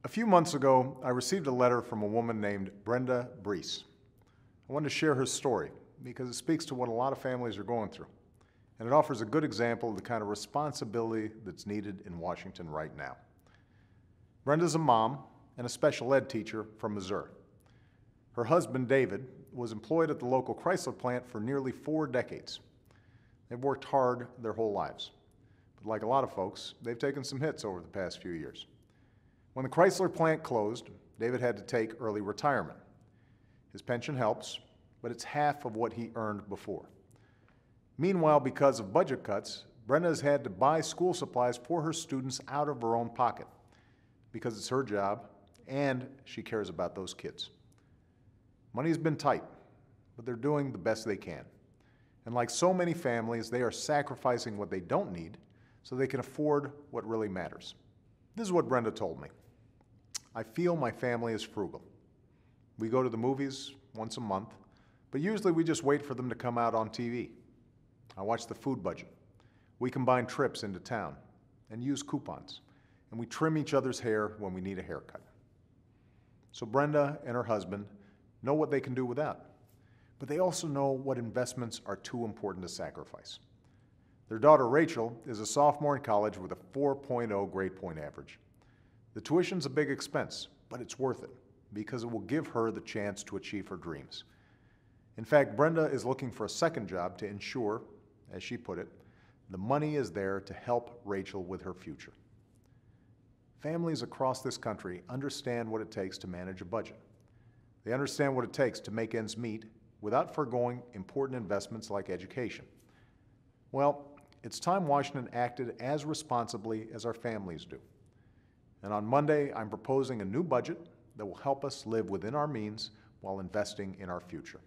A few months ago, I received a letter from a woman named Brenda Brees. I wanted to share her story because it speaks to what a lot of families are going through, and it offers a good example of the kind of responsibility that's needed in Washington right now. Brenda's a mom and a special ed teacher from Missouri. Her husband, David, was employed at the local Chrysler plant for nearly 4 decades. They've worked hard their whole lives, but like a lot of folks, they've taken some hits over the past few years. When the Chrysler plant closed, David had to take early retirement. His pension helps, but it's half of what he earned before. Meanwhile, because of budget cuts, Brenda has had to buy school supplies for her students out of her own pocket because it's her job and she cares about those kids. Money's been tight, but they're doing the best they can. And like so many families, they are sacrificing what they don't need so they can afford what really matters. This is what Brenda told me. I feel my family is frugal. We go to the movies once a month, but usually we just wait for them to come out on TV. I watch the food budget. We combine trips into town and use coupons, and we trim each other's hair when we need a haircut. So Brenda and her husband know what they can do without, but they also know what investments are too important to sacrifice. Their daughter Rachel is a sophomore in college with a 4.0 grade point average. The tuition's a big expense, but it's worth it because it will give her the chance to achieve her dreams. In fact, Brenda is looking for a second job to ensure, as she put it, the money is there to help Rachel with her future. Families across this country understand what it takes to manage a budget. They understand what it takes to make ends meet without foregoing important investments like education. Well, it's time Washington acted as responsibly as our families do. And on Monday, I'm proposing a new budget that will help us live within our means while investing in our future.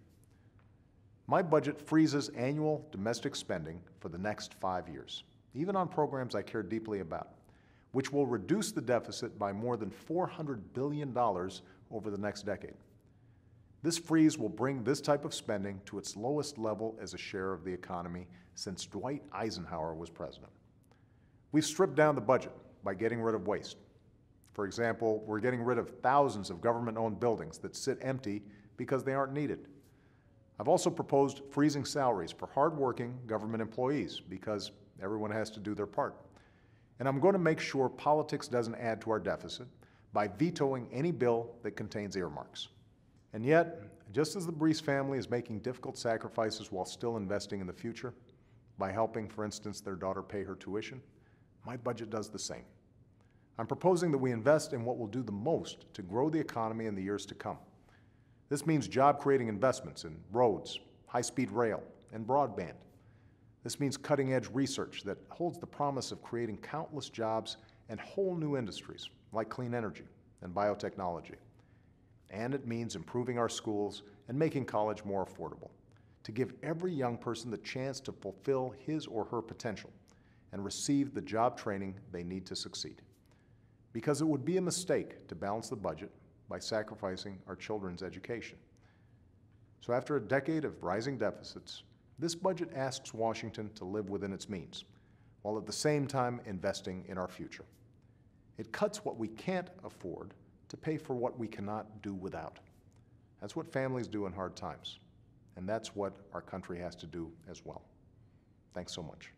My budget freezes annual domestic spending for the next 5 years, even on programs I care deeply about, which will reduce the deficit by more than $400 billion over the next decade. This freeze will bring this type of spending to its lowest level as a share of the economy since Dwight Eisenhower was president. We've stripped down the budget by getting rid of waste. For example, we're getting rid of thousands of government-owned buildings that sit empty because they aren't needed. I've also proposed freezing salaries for hardworking government employees because everyone has to do their part. And I'm going to make sure politics doesn't add to our deficit by vetoing any bill that contains earmarks. And yet, just as the Brees family is making difficult sacrifices while still investing in the future, by helping, for instance, their daughter pay her tuition, my budget does the same. I'm proposing that we invest in what will do the most to grow the economy in the years to come. This means job-creating investments in roads, high-speed rail, and broadband. This means cutting-edge research that holds the promise of creating countless jobs and whole new industries like clean energy and biotechnology. And it means improving our schools and making college more affordable, to give every young person the chance to fulfill his or her potential and receive the job training they need to succeed. Because it would be a mistake to balance the budget by sacrificing our children's education. So after a decade of rising deficits, this budget asks Washington to live within its means, while at the same time investing in our future. It cuts what we can't afford to pay for what we cannot do without. That's what families do in hard times, and that's what our country has to do as well. Thanks so much.